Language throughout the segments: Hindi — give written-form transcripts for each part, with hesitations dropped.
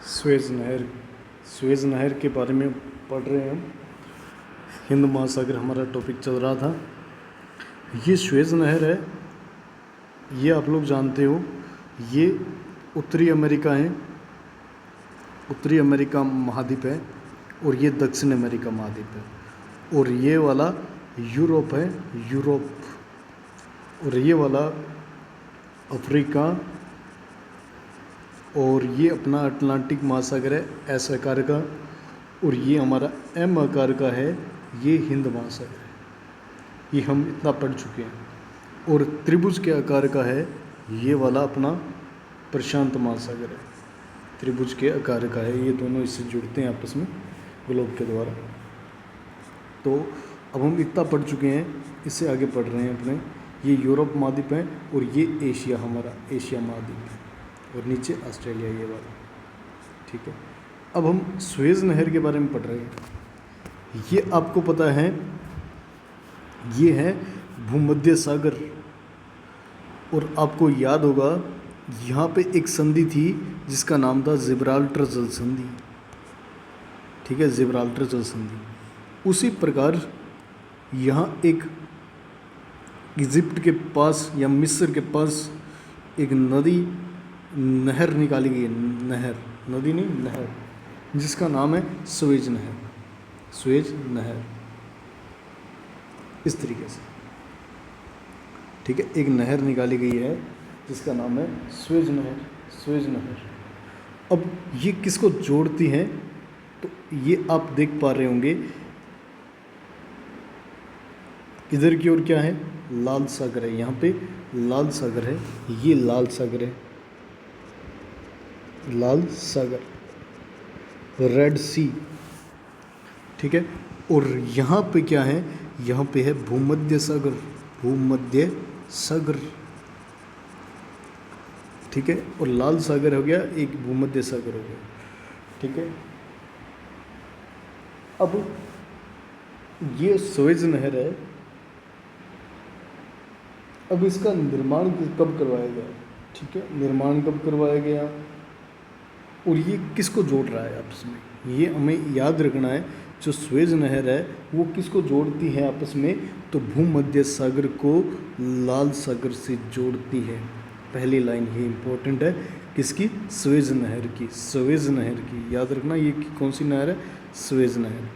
स्वेज़ नहर के बारे में पढ़ रहे हैं हम। हिंद महासागर हमारा टॉपिक चल रहा था। ये स्वेज़ नहर है, ये आप लोग जानते हो, ये उत्तरी अमेरिका है, उत्तरी अमेरिका महाद्वीप है, और ये दक्षिण अमेरिका महाद्वीप है, और ये वाला यूरोप है, यूरोप, और ये वाला अफ्रीका, और ये अपना अटलांटिक महासागर है एस आकार का, और ये हमारा एम आकार का है, ये हिंद महासागर है। ये हम इतना पढ़ चुके हैं। और त्रिभुज के आकार का है ये वाला अपना प्रशांत महासागर है, त्रिभुज के आकार का है। ये दोनों इससे जुड़ते हैं आपस में ग्लोब के द्वारा। तो अब हम इतना पढ़ चुके हैं, इससे आगे पढ़ रहे हैं अपने। ये यूरोप महाद्वीप है, और ये एशिया, हमारा एशिया महाद्वीप है, और नीचे ऑस्ट्रेलिया ये वाला। ठीक है, अब हम स्वेज़ नहर के बारे में पढ़ रहे हैं। ये आपको पता है, ये है भूमध्य सागर, और आपको याद होगा यहाँ पे एक संधि थी जिसका नाम था जिब्राल्टर जल संधि। ठीक है, जिब्राल्टर जल संधि। उसी प्रकार यहाँ एक इजिप्ट के पास या मिस्र के पास एक नहर निकाली गई है, नहर, नदी नहीं, नहर, जिसका नाम है स्वेज नहर, स्वेज नहर। इस तरीके से, ठीक है, एक नहर निकाली गई है जिसका नाम है स्वेज नहर, स्वेज नहर। अब ये किसको जोड़ती हैं, तो ये आप देख पा रहे होंगे, इधर की ओर क्या है, लाल सागर है, यहाँ पे लाल सागर है, ये लाल सागर है, लाल सागर, रेड सी। ठीक है, और यहाँ पे क्या है, यहाँ पे है भूमध्य सागर, भूमध्य सागर। ठीक है, और लाल सागर हो गया, एक भूमध्य सागर हो गया। ठीक है, अब ये स्वेज नहर है। अब इसका निर्माण कब करवाया गया, ठीक है, निर्माण कब करवाया गया, और ये किसको जोड़ रहा है आपस में, ये हमें याद रखना है। जो स्वेज नहर है वो किसको जोड़ती है आपस में, तो भूमध्य सागर को लाल सागर से जोड़ती है। पहली लाइन ये इम्पोर्टेंट है, किसकी, स्वेज नहर की, स्वेज नहर की। याद रखना ये कौन सी नहर है, स्वेज नहर।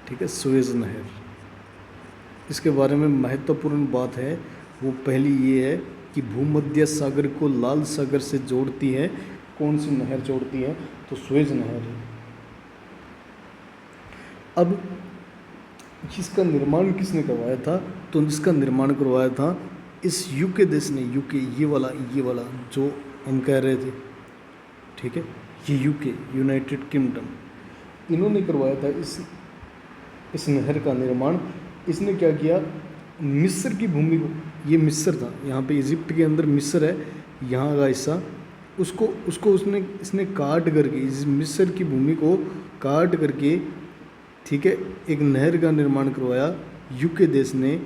ठीक है, स्वेज नहर। इसके बारे में महत्वपूर्ण बात है, वो पहली ये है कि भूमध्य सागर को लाल सागर से जोड़ती है। कौन सी नहर जोड़ती है, तो स्वेज नहर है। अब जिसका निर्माण किसने करवाया था, तो जिसका निर्माण करवाया था इस यूके देश ने, यूके, ये वाला जो हम कह रहे थे, ठीक है, ये यूके, यूनाइटेड किंगडम, इन्होंने करवाया था इस नहर का निर्माण। इसने क्या किया, मिस्र की भूमि को, ये मिस्र था, यहाँ पे इजिप्ट के अंदर मिस्र है, यहाँ का हिस्सा, उसको इसने काट करके, इस मिस्र की भूमि को काट करके, ठीक है, एक नहर का निर्माण करवाया यूके देश ने,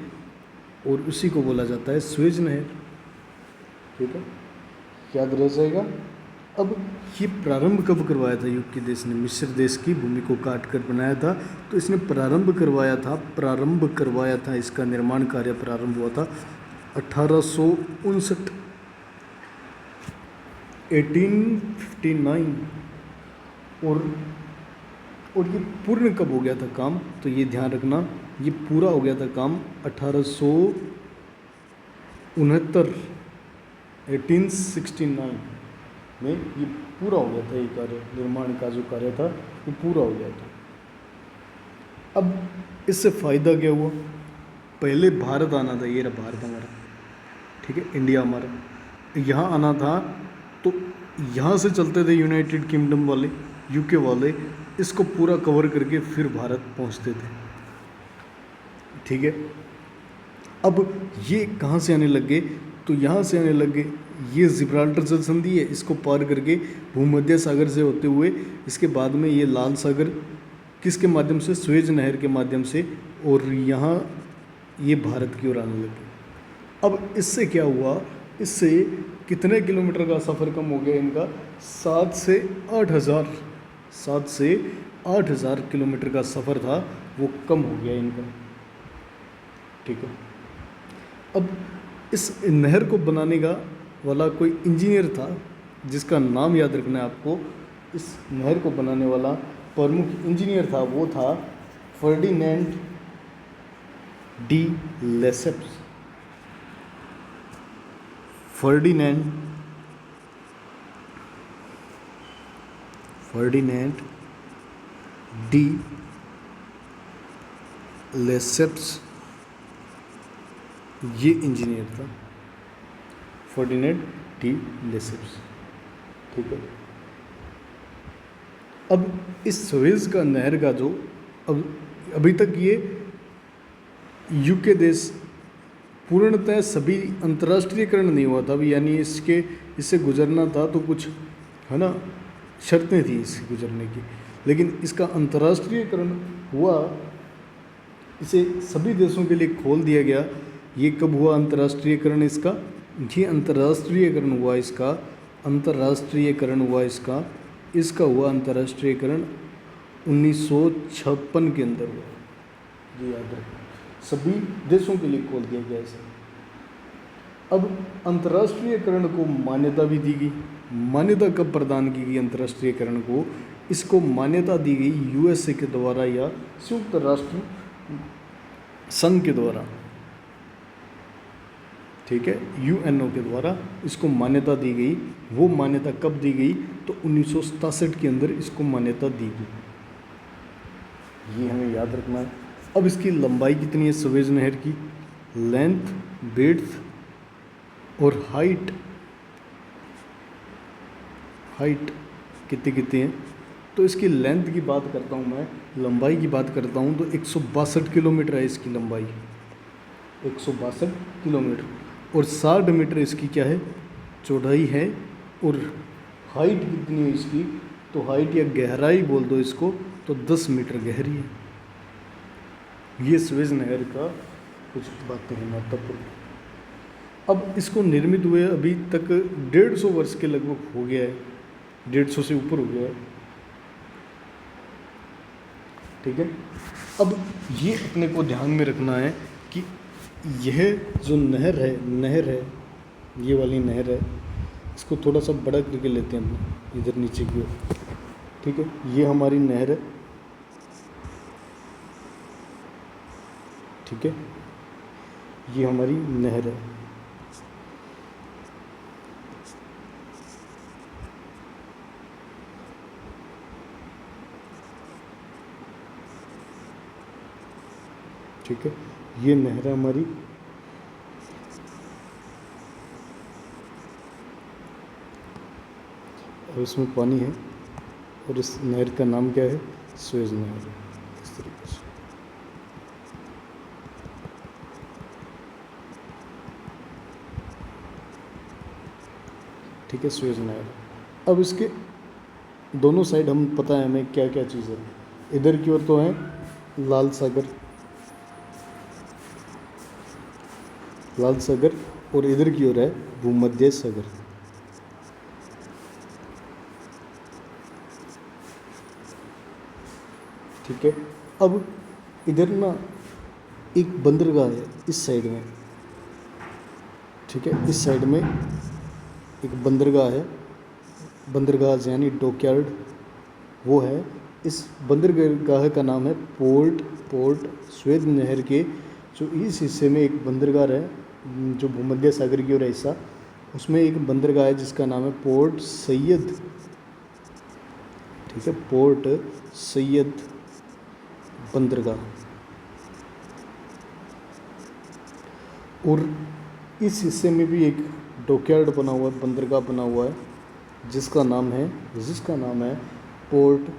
और उसी को बोला जाता है स्वेज नहर। ठीक है, याद रह जाएगा। अब ये प्रारंभ कब करवाया था यूके देश ने, मिस्र देश की भूमि को काट कर बनाया था, तो इसने प्रारंभ करवाया था, इसका निर्माण कार्य प्रारंभ हुआ था 1859, 1859। और ये पूर्ण कब हो गया था काम, तो ये ध्यान रखना, ये पूरा हो गया था काम 1869, 1869 में ये पूरा हो गया था। ये कार्य, निर्माण का जो कार्य था वो पूरा हो गया था। अब इससे फ़ायदा क्या हुआ, पहले भारत आना था, ये रहा भारत हमारा, ठीक है, इंडिया हमारा, यहाँ आना था, तो यहाँ से चलते थे यूनाइटेड किंगडम वाले, यूके वाले, इसको पूरा कवर करके फिर भारत पहुँचते थे। ठीक है, अब ये कहाँ से आने लग गए, तो यहाँ से आने लग गए, ये जिब्राल्टर जल संधि है, इसको पार करके भूमध्य सागर से होते हुए, इसके बाद में ये लाल सागर किसके माध्यम से, स्वेज नहर के माध्यम से, और यहाँ ये भारत की ओर आने लगे। अब इससे क्या हुआ, इससे कितने किलोमीटर का सफ़र कम हो गया इनका, 7 से 8,000 किलोमीटर का सफ़र था, वो कम हो गया इनका। ठीक है। अब इस नहर को बनाने का वाला कोई इंजीनियर था, जिसका नाम याद रखना है आपको। इस नहर को बनाने वाला प्रमुख इंजीनियर था, वो था Ferdinand de Lesseps. Ferdinand de Lesseps, ये इंजीनियर था, फर्डिनेंड डी लेसेप्स। ठीक है। अब इस सुएज़ का नहर का जो अभी तक ये यूके देश पूर्णतः सभी अंतर्राष्ट्रीयकरण नहीं हुआ था, यानी इससे गुजरना था तो कुछ है ना शर्तें थी इससे गुजरने की, लेकिन इसका अंतर्राष्ट्रीयकरण हुआ, इसे सभी देशों के लिए खोल दिया गया। ये कब हुआ अंतर्राष्ट्रीयकरण इसका? ये अंतर्राष्ट्रीयकरण हुआ इसका हुआ अंतर्राष्ट्रीयकरण 1956 के अंदर हुआ। ये याद रखना, सभी देशों के लिए खोल दिया गया इसे। अब अंतर्राष्ट्रीयकरण को मान्यता भी दी गई। मान्यता कब प्रदान की गई अंतर्राष्ट्रीयकरण को? इसको मान्यता दी गई यूएसए के द्वारा या संयुक्त राष्ट्र संघ के द्वारा। ठीक है, यूएनओ के द्वारा इसको मान्यता दी गई। वो मान्यता कब दी गई? तो 1967 के अंदर इसको मान्यता दी गई। ये हमें याद रखना है। अब इसकी लंबाई कितनी है सुएज़ नहर की? लेंथ, विड्थ और हाइट कितनी है? तो इसकी लेंथ की बात करता हूँ मैं, लंबाई की बात करता हूँ तो 162 किलोमीटर है इसकी लंबाई, 162 किलोमीटर। और 60 मीटर इसकी क्या है? चौड़ाई है। और हाइट कितनी है इसकी? तो हाइट या गहराई बोल दो इसको, तो 10 मीटर गहरी है। ये सुएज़ नहर का कुछ बातें हैं महत्वपूर्ण। अब इसको निर्मित हुए अभी तक 150 वर्ष के लगभग हो गया है, 150 से ऊपर हो गया है। ठीक है। अब ये अपने को ध्यान में रखना है कि यह जो नहर है, ये वाली नहर है, इसको थोड़ा सा बड़ा करके लेते हैं अपने इधर नीचे की ओर। ठीक है, ये हमारी नहर है। ठीक है, ये हमारी नहर है। ठीक है, ये नहर है हमारी। और इसमें पानी है, और इस नहर का नाम क्या है? सुएज़ नहर है। इस तरीके से ठीक है, सुएज़ नहर। अब इसके दोनों साइड हम पता है हमें क्या क्या चीज़ है। इधर की ओर तो है लाल सागर, और इधर की ओर है भूमध्य सागर। ठीक है। अब इधर ना एक बंदरगाह है इस साइड में। ठीक है, इस साइड में एक बंदरगाह है, बंदरगाह यानी डॉकयार्ड, वो है। इस बंदरगाह का नाम है पोर्ट सुएज़ नहर के जो इस हिस्से में एक बंदरगाह है, जो भूमध्य सागर की ओर हिस्सा, उसमें एक बंदरगाह है जिसका नाम है पोर्ट सैयद। ठीक है, पोर्ट सैयद बंदरगाह। और इस हिस्से में भी एक डॉकयार्ड बना हुआ है, बंदरगाह बना हुआ है, जिसका नाम है पोर्ट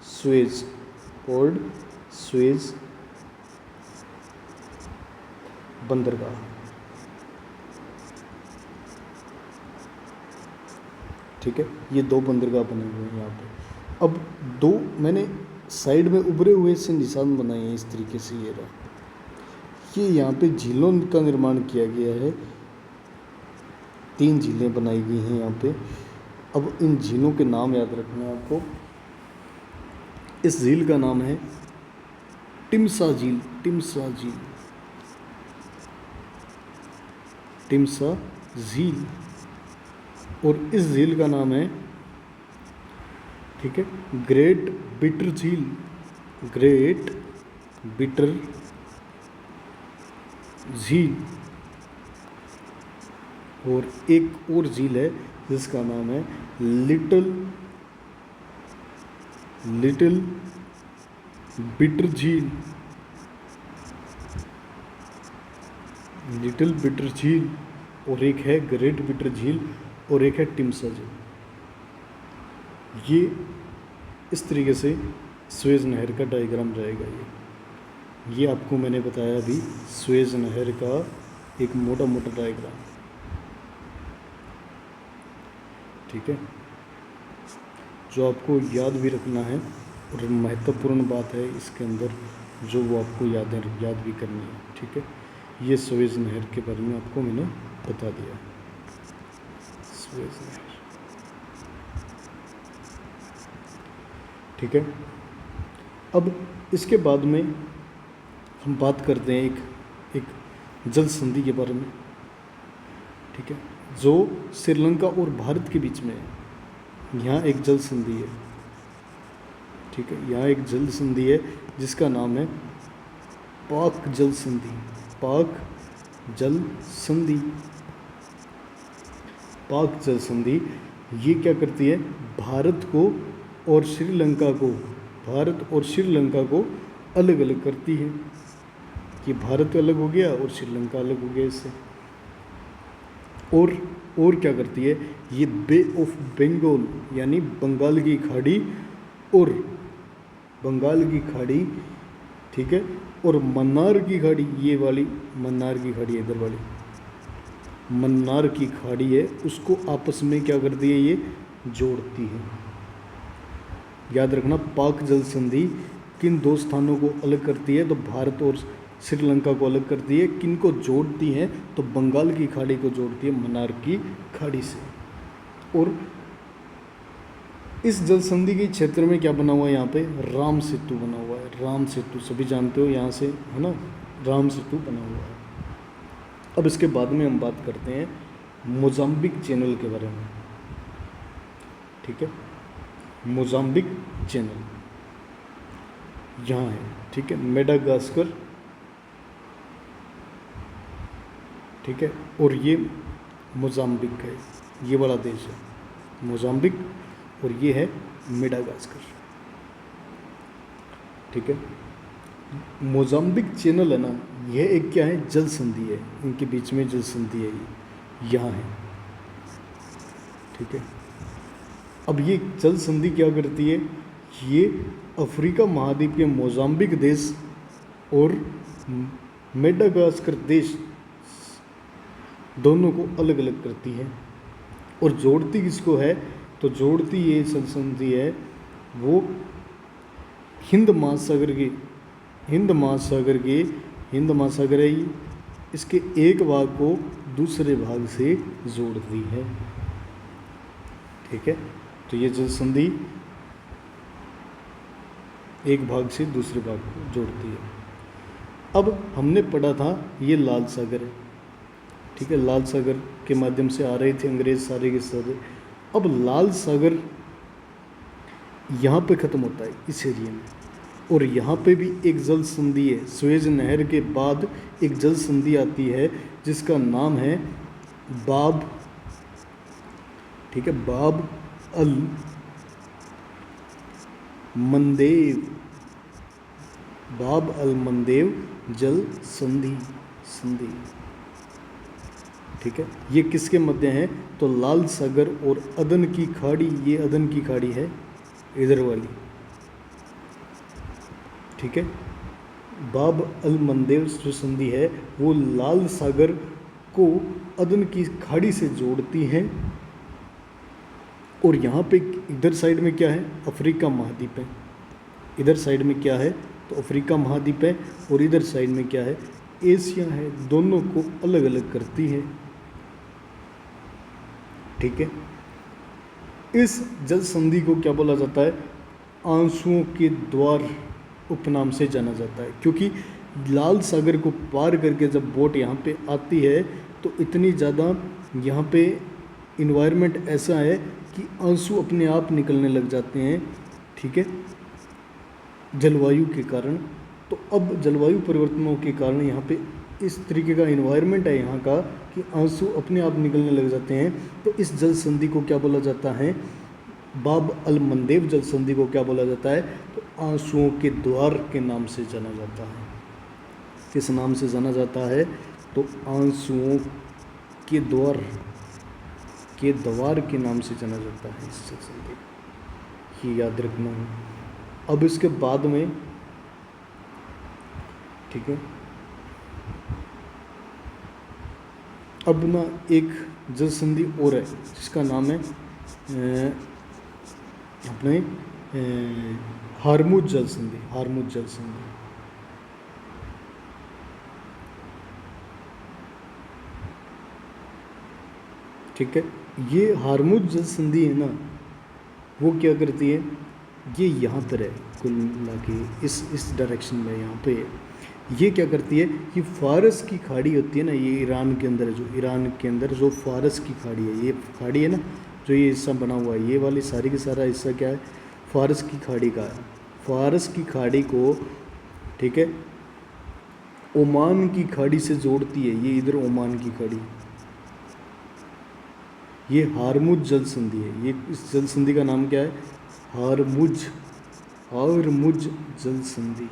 सुएज़ बंदरगाह। ठीक है, ये 2 बंदरगाह बने हुए हैं यहाँ पे। अब 2 मैंने साइड में उभरे हुए से निशान बनाए हैं इस तरीके से। ये रहा, ये यहाँ पे झीलों का निर्माण किया गया है। 3 झीलें बनाई गई हैं यहाँ पे। अब इन झीलों के नाम याद रखना है आपको। इस झील का नाम है टिमसा झील, टिमसा झील, टिमसा झील। और इस झील का नाम है, ठीक है, ग्रेट बिटर झील, ग्रेट बिटर झील। और एक और झील है जिसका नाम है लिटिल बिटर झील, लिटिल बिटर झील। और एक है ग्रेट बिटर झील और एक है टिमसा झील। ये इस तरीके से सुएज़ नहर का डायग्राम रहेगा। ये आपको मैंने बताया अभी सुएज़ नहर का एक मोटा मोटा डायग्राम, ठीक है, जो आपको याद भी रखना है। और महत्वपूर्ण बात है इसके अंदर जो वो आपको याद भी करनी है, ठीक है। ये सुएज़ नहर के बारे में आपको मैंने बता दिया, सुएज़ नहर, ठीक है। अब इसके बाद में हम बात करते हैं एक जल संधि के बारे में, ठीक है, जो श्रीलंका और भारत के बीच में है। यहाँ एक जल संधि है, ठीक है, यहाँ एक जल संधि है जिसका नाम है पाक जल संधि, पाक जल संधि, पाक जल संधि। ये क्या करती है, भारत को और श्रीलंका को, भारत और श्रीलंका को अलग अलग करती है। कि भारत अलग हो गया और श्रीलंका अलग हो गया इससे। और क्या करती है, ये बे ऑफ बंगाल यानी बंगाल की खाड़ी, और बंगाल की खाड़ी, ठीक है, और मन्नार की खाड़ी, ये वाली मन्नार की खाड़ी, इधर वाली मन्नार की खाड़ी है, उसको आपस में क्या करती है, ये जोड़ती है। याद रखना, पाक जल संधि किन दो स्थानों को अलग करती है, तो भारत और श्रीलंका को अलग करती है। किन को जोड़ती है, तो बंगाल की खाड़ी को जोड़ती है मन्नार की खाड़ी से। और इस जल संधि के क्षेत्र में क्या बना हुआ है, यहाँ पे राम सेतु बना हुआ है, राम सेतु सभी जानते हो, यहाँ से है ना, राम सेतु बना हुआ है। अब इसके बाद में हम बात करते हैं मोजाम्बिक चैनल के बारे में, ठीक है। मोजाम्बिक चैनल यहाँ है, ठीक है, मेडागास्कर, ठीक है, और ये मोजाम्बिक है, ये बड़ा देश है मोजाम्बिक, और ये है मेडागास्कर, ठीक है। मोजाम्बिक चैनल है ना, यह एक क्या है, जल संधि है, इनके बीच में जल संधि है, ये यहाँ है, ठीक है। अब ये जल संधि क्या करती है, ये अफ्रीका महाद्वीप के मोजाम्बिक देश और मेडागास्कर देश दोनों को अलग अलग करती है। और जोड़ती किसको है, तो जोड़ती ये जल संधि है वो हिंद महासागर है ये, इसके एक भाग को दूसरे भाग से जोड़ती है, ठीक है। तो ये जल संधि एक भाग से दूसरे भाग को जोड़ती है। अब हमने पढ़ा था ये लाल सागर है, ठीक है, लाल सागर के माध्यम से आ रहे थे अंग्रेज सारे के सारे। अब लाल सागर यहाँ पे ख़त्म होता है इस एरिया में, और यहाँ पे भी एक जल संधि है, सुएज नहर के बाद एक जल संधि आती है जिसका नाम है बाब, ठीक है, बाब अल मंदेव, बाब अल मंदेव जल संधि, ठीक है। ये किसके मध्य है, तो लाल सागर और अदन की खाड़ी, ये अदन की खाड़ी है इधर वाली, ठीक है। बाब अल मंदेव जो संधि है वो लाल सागर को अदन की खाड़ी से जोड़ती है। और यहाँ पे इधर साइड में क्या है, अफ्रीका महाद्वीप है, इधर साइड में क्या है, तो अफ्रीका महाद्वीप है, और इधर साइड में क्या है, एशिया है, दोनों को अलग अलग करती है, ठीक है। इस जल संधि को क्या बोला जाता है? आंसुओं के द्वार उपनाम से जाना जाता है, क्योंकि लाल सागर को पार करके जब बोट यहाँ पे आती है तो इतनी ज़्यादा यहाँ पे इन्वायरमेंट ऐसा है कि आंसू अपने आप निकलने लग जाते हैं, ठीक है, जलवायु के कारण। तो अब जलवायु परिवर्तनों के कारण यहाँ पे इस तरीके का इन्वायरमेंट है यहाँ का कि आंसू अपने आप निकलने लग जाते हैं। तो इस जल संधि को क्या बोला जाता है? बाब अल मंदेब जल संधि को क्या बोला जाता है? तो आंसुओं के द्वार के नाम से जाना जाता है। किस नाम से जाना जाता है? तो आंसुओं के द्वार के नाम से जाना जाता है इस जल संधि, ये याद रखना है। अब इसके बाद में, ठीक है, अब ना एक जल संधि और है जिसका नाम है अपने हारमुज जल संधि। हारमुज जल संधि, ठीक है। ये हारमुज जल संधि है ना, वो क्या करती है? ये यहाँ पर है कुल मिला के, इस डायरेक्शन में यहाँ पे है। ये क्या करती है? ये फारस की खाड़ी होती है ना, ये ईरान के अंदर है, जो ईरान के अंदर जो फारस की खाड़ी है, ये खाड़ी है ना, जो ये हिस्सा बना हुआ है, ये वाली सारी की सारा हिस्सा क्या है? फारस की खाड़ी का है। फारस की खाड़ी को, ठीक है, ओमान की खाड़ी से जोड़ती है। ये इधर ओमान की खाड़ी, ये हारमुज जल संधि है। ये इस जल संधि का नाम क्या है? हारमुज जल संधि।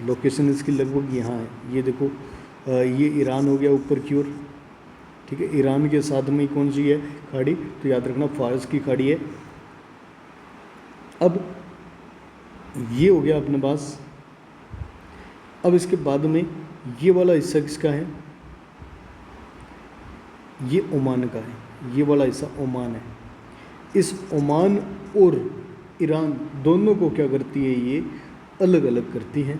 लोकेशन इसकी लगभग यहाँ है, ये देखो, ये ईरान हो गया ऊपर की ओर, ठीक है। ईरान के साथ में कौन सी है खाड़ी? तो याद रखना फारस की खाड़ी है। अब ये हो गया अपने पास। अब इसके बाद में ये वाला हिस्सा किसका है? ये ओमान का है। ये वाला हिस्सा ओमान है। इस ओमान और ईरान दोनों को क्या करती है? ये अलग अलग करती है।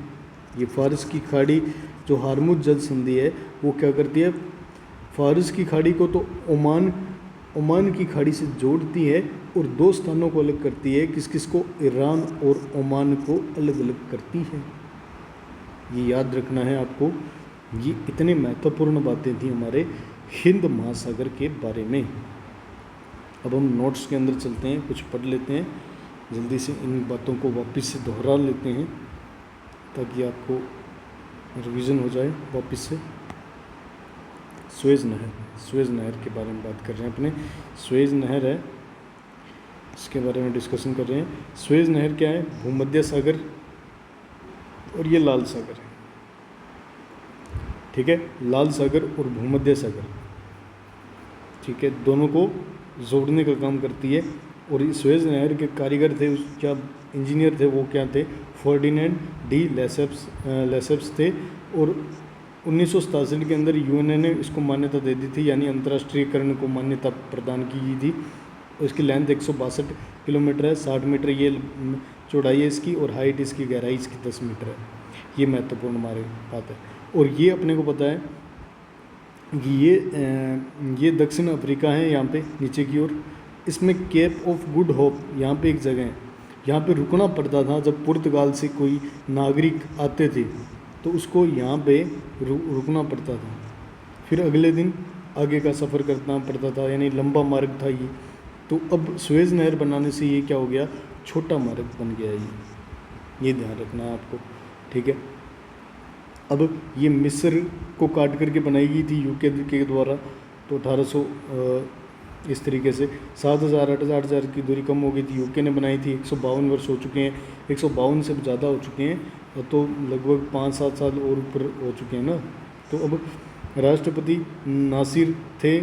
ये फारस की खाड़ी जो हारमुज जल संधि है वो क्या करती है? फारस की खाड़ी को तो ओमान की खाड़ी से जोड़ती है और दो स्थानों को अलग करती है। किस किस को? ईरान और ओमान को अलग अलग करती है। ये याद रखना है आपको। ये इतने महत्वपूर्ण बातें थी हमारे हिंद महासागर के बारे में। अब हम नोट्स के अंदर चलते हैं, कुछ पढ़ लेते हैं, जल्दी से इन बातों को वापस से दोहरा लेते हैं ताकि आपको रिवीजन हो जाए वापस से। सुएज़ नहर के बारे में बात कर रहे हैं अपने। सुएज़ नहर है, इसके बारे में डिस्कशन कर रहे हैं। सुएज़ नहर क्या है? भूमध्य सागर और ये लाल सागर है, ठीक है। लाल सागर और भूमध्य सागर, ठीक है, दोनों को जोड़ने का काम करती है। और इस सुएज़ नहर के कारीगर थे, क्या इंजीनियर थे, वो क्या थे? फर्डिनेंड डी लेसेप्स थे। और 1967 के अंदर यूएन ने इसको मान्यता दे दी थी, यानी अंतर्राष्ट्रीयकरण को मान्यता प्रदान की गई थी। इसकी लेंथ 162 किलोमीटर है, 60 मीटर ये चौड़ाई है इसकी, और हाइट इसकी, गहराई इसकी 10 मीटर है। ये महत्वपूर्ण हमारे बात है। और ये अपने को पता है कि ये दक्षिण अफ्रीका है, यहाँ पे नीचे की ओर। इसमें केप ऑफ गुड होप यहाँ पे एक जगह है, यहाँ पे रुकना पड़ता था जब पुर्तगाल से कोई नागरिक आते थे तो उसको यहाँ पे रुकना पड़ता था, फिर अगले दिन आगे का सफ़र करना पड़ता था, यानी लंबा मार्ग था ये। तो अब सुएज़ नहर बनाने से ये क्या हो गया? छोटा मार्ग बन गया ये ध्यान रखना है आपको, ठीक है। अब ये मिस्र को काट करके बनाई गई थी यूके के द्वारा, तो 1800 इस तरीके से 7000 8000 की दूरी कम हो गई थी, यूके ने बनाई थी। 152 वर्ष हो चुके हैं, 152 से ज़्यादा हो चुके हैं, तो लगभग 5-7 साल और ऊपर हो चुके हैं ना। तो अब राष्ट्रपति नासिर थे,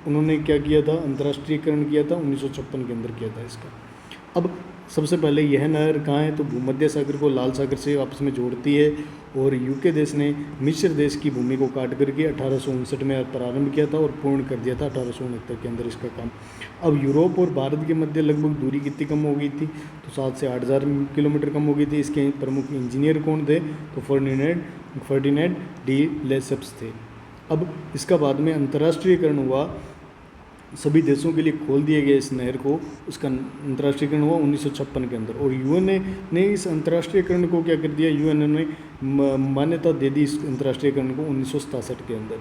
उन्होंने क्या किया था? अंतर्राष्ट्रीयकरण किया था, 1956 के अंदर किया था इसका। अब सबसे पहले यह नहर कहाँ है? तो भूमध्य सागर को लाल सागर से आपस में जोड़ती है। और यूके देश ने मिस्र देश की भूमि को काट करके 1859 में प्रारंभ किया था और पूर्ण कर दिया था 1869 के अंदर इसका काम। अब यूरोप और भारत के मध्य लगभग दूरी कितनी कम हो गई थी? तो 7 से 8000 किलोमीटर कम हो गई थी। इसके प्रमुख इंजीनियर कौन थे? तो फर्डिनेंड डी लेसेप्स थे। अब इसका बाद में अंतर्राष्ट्रीयकरण हुआ सभी देशों के लिए खोल दिया गया इस नहर को। उसका अंतर्राष्ट्रीयकरण हुआ 1956 के अंदर, और यूएन ने इस अंतर्राष्ट्रीयकरण को क्या कर दिया, यूएन ने मान्यता दे दी इस अंतर्राष्ट्रीयकरण को 1967 के अंदर।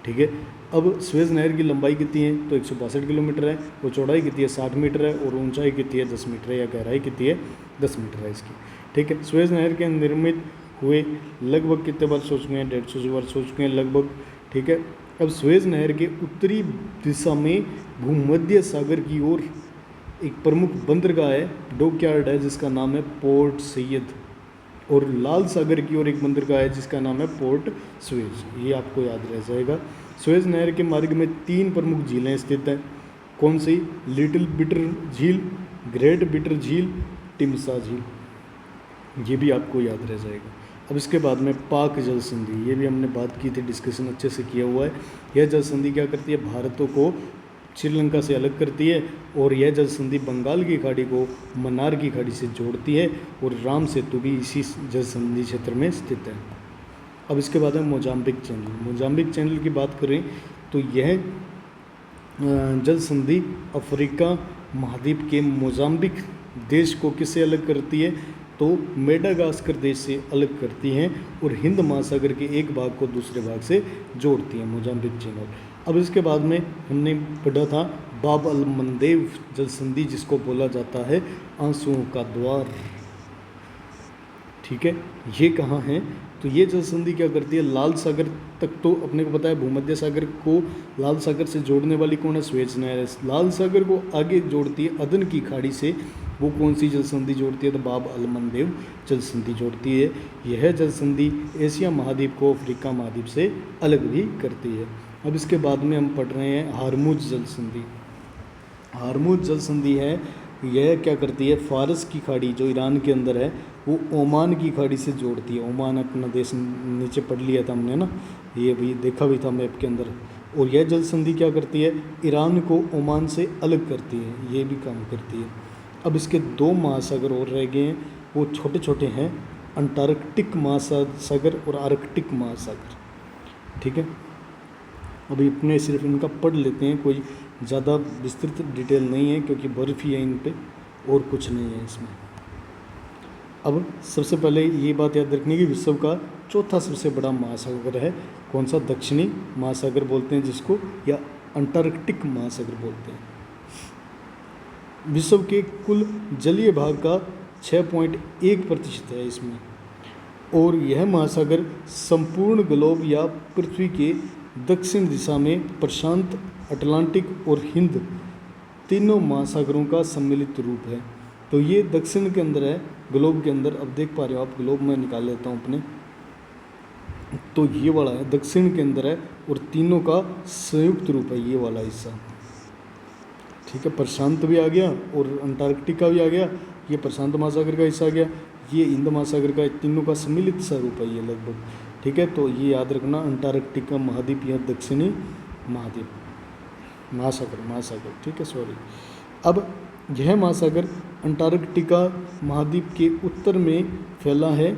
ठीक है, अब स्वेज नहर की लंबाई कितनी है, तो 162 किलोमीटर है, और चौड़ाई कितनी है 60 मीटर है, और ऊंचाई कितनी है 10 मीटर है, या गहराई कितनी है 10 मीटर है इसकी। ठीक है, स्वेज नहर के निर्मित हुए लगभग कितने वर्ष हो चुके हैं, 150 वर्ष हो चुके हैं लगभग। ठीक है, अब स्वेज नहर के उत्तरी दिशा में भूमध्य सागर की ओर एक प्रमुख बंदरगाह है, डॉकयार्ड है, जिसका नाम है पोर्ट सैयद, और लाल सागर की ओर एक बंदरगाह है जिसका नाम है पोर्ट स्वेज। ये आपको याद रह जाएगा। स्वेज नहर के मार्ग में 3 प्रमुख झीलें स्थित हैं। कौन सी? लिटिल बिटर झील, ग्रेट बिटर झील, टिमसा झील। ये भी आपको याद रह जाएगा। अब इसके बाद में पाक जल संधि, ये भी हमने बात की थी, डिस्कशन अच्छे से किया हुआ है। यह जल संधि क्या करती है, भारत को श्रीलंका से अलग करती है, और यह जल संधि बंगाल की खाड़ी को मन्नार की खाड़ी से जोड़ती है, और राम सेतु भी इसी जल संधि क्षेत्र में स्थित है। अब इसके बाद में मोजाम्बिक चैनल। मोजाम्बिक चैनल की बात करें तो यह जल संधि अफ्रीका महाद्वीप के मोजाम्बिक देश को किससे अलग करती है, तो मेडागास्कर देश से अलग करती हैं, और हिंद महासागर के एक भाग को दूसरे भाग से जोड़ती हैं, मोजाम्बिक चैनल। अब इसके बाद में हमने पढ़ा था बाब अल मंदेब जल संधि, जिसको बोला जाता है आंसुओं का द्वार। ठीक है, ये कहाँ है, तो ये जल संधि क्या करती है, लाल सागर तक, तो अपने को पता है भूमध्य सागर को लाल सागर से जोड़ने वाली कौन है, स्वेज नहर है। लाल सागर को आगे जोड़ती है अदन की खाड़ी से, वो कौन सी जल संधि जोड़ती है, तो बाब अल मंदेब जल संधि जोड़ती है। यह जल संधि एशिया महाद्वीप को अफ्रीका महाद्वीप से अलग भी करती है। अब इसके बाद में हम पढ़ रहे हैं हारमुज जल संधि। हारमुज जल संधि है, यह क्या करती है, फारस की खाड़ी जो ईरान के अंदर है, वो ओमान की खाड़ी से जोड़ती है। ओमान अपना देश नीचे पढ़ लिया था हमने ना, ये भी देखा भी था मैप के अंदर। और यह जल संधि क्या करती है, ईरान को ओमान से अलग करती है, ये भी काम करती है। अब इसके 2 महासागर और रह गए हैं, वो छोटे छोटे हैं, अंटार्कटिक महासागर और आर्कटिक महासागर। ठीक है, अभी अपने सिर्फ इनका पढ़ लेते हैं, कोई ज़्यादा विस्तृत डिटेल नहीं है, क्योंकि बर्फ़ ही है इन पे, और कुछ नहीं है इसमें। अब सबसे पहले ये बात याद रखनी कि विश्व का चौथा सबसे बड़ा महासागर है कौन सा, दक्षिणी महासागर बोलते हैं जिसको, या अंटार्कटिक महासागर बोलते हैं। विश्व के कुल जलीय भाग का 6.1% है इसमें, और यह महासागर संपूर्ण ग्लोब या पृथ्वी के दक्षिण दिशा में प्रशांत, अटलांटिक और हिंद तीनों महासागरों का सम्मिलित रूप है। तो ये दक्षिण के अंदर है, ग्लोब के अंदर। अब देख पा रहे हो आप, ग्लोब में निकाल लेता हूँ अपने, तो ये वाला है दक्षिण के अंदर है, और तीनों का संयुक्त रूप है ये वाला हिस्सा। ठीक है, प्रशांत भी आ गया और अंटार्कटिका भी आ गया, ये प्रशांत महासागर का हिस्सा आ गया, ये हिंद महासागर का, तीनों का सम्मिलित सा रूप है ये लगभग। ठीक है, तो ये याद रखना, अंटार्कटिका महाद्वीप या दक्षिणी महाद्वीप, महासागर। ठीक है, सॉरी। अब यह महासागर अंटार्कटिका महाद्वीप के उत्तर में फैला है।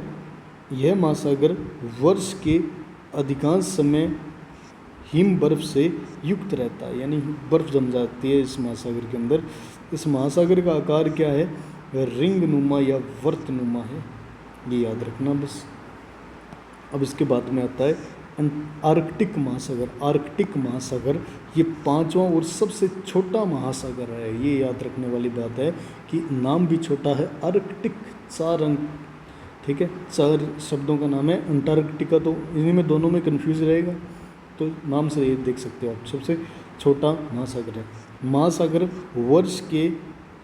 यह महासागर वर्ष के अधिकांश समय हिम बर्फ से युक्त रहता है, यानी बर्फ़ जम जाती है इस महासागर के अंदर। इस महासागर का आकार क्या है, रिंग नुमा या वर्तनुमा है, ये याद रखना बस। अब इसके बाद में आता है आर्कटिक महासागर। आर्कटिक महासागर ये 5वां और सबसे छोटा महासागर है, ये याद रखने वाली बात है कि नाम भी छोटा है, आर्कटिक, 4 अंक। ठीक है, 4 शब्दों का नाम है। अंटार्कटिका तो इन्हीं में दोनों में कन्फ्यूज रहेगा, तो नाम से ये देख सकते हो आप, सबसे छोटा महासागर है। महासागर वर्ष के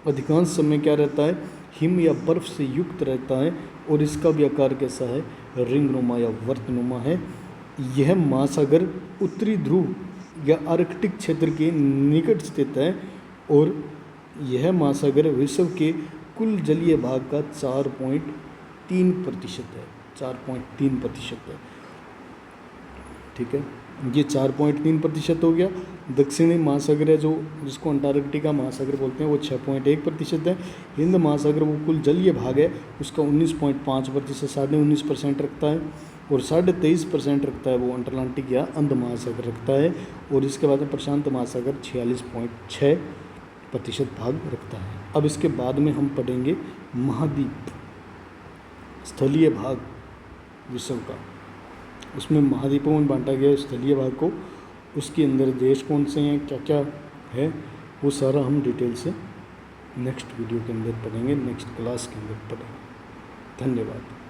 अधिकांश समय क्या रहता है, हिम या बर्फ़ से युक्त रहता है, और इसका भी आकार कैसा है, रिंगनुमा या वर्तनुमा है। यह महासागर उत्तरी ध्रुव या आर्कटिक क्षेत्र के निकट स्थित है, और यह महासागर विश्व के कुल जलीय भाग का 4.3% है, 4.3% है। ठीक है, ये 4.3% हो गया। दक्षिणी महासागर है जो जिसको अंटार्कटिका महासागर बोलते हैं, वो 6.1% है। हिंद महासागर वो कुल जलीय भाग है उसका 19.5%, 19.5% रखता है। और 23.5% रखता है वो अटलांटिक या अंध महासागर रखता है। और इसके बाद में प्रशांत महासागर 46.6% भाग रखता है। अब इसके बाद में हम पढ़ेंगे महाद्वीप, स्थलीय भाग विश्व का। उसमें महाद्वीपों में बांटा गया है स्थलीय भाग को, उसके अंदर देश कौन से हैं, क्या क्या है, वो सारा हम डिटेल से नेक्स्ट वीडियो के अंदर पढ़ेंगे, नेक्स्ट क्लास के अंदर पढ़ेंगे। धन्यवाद।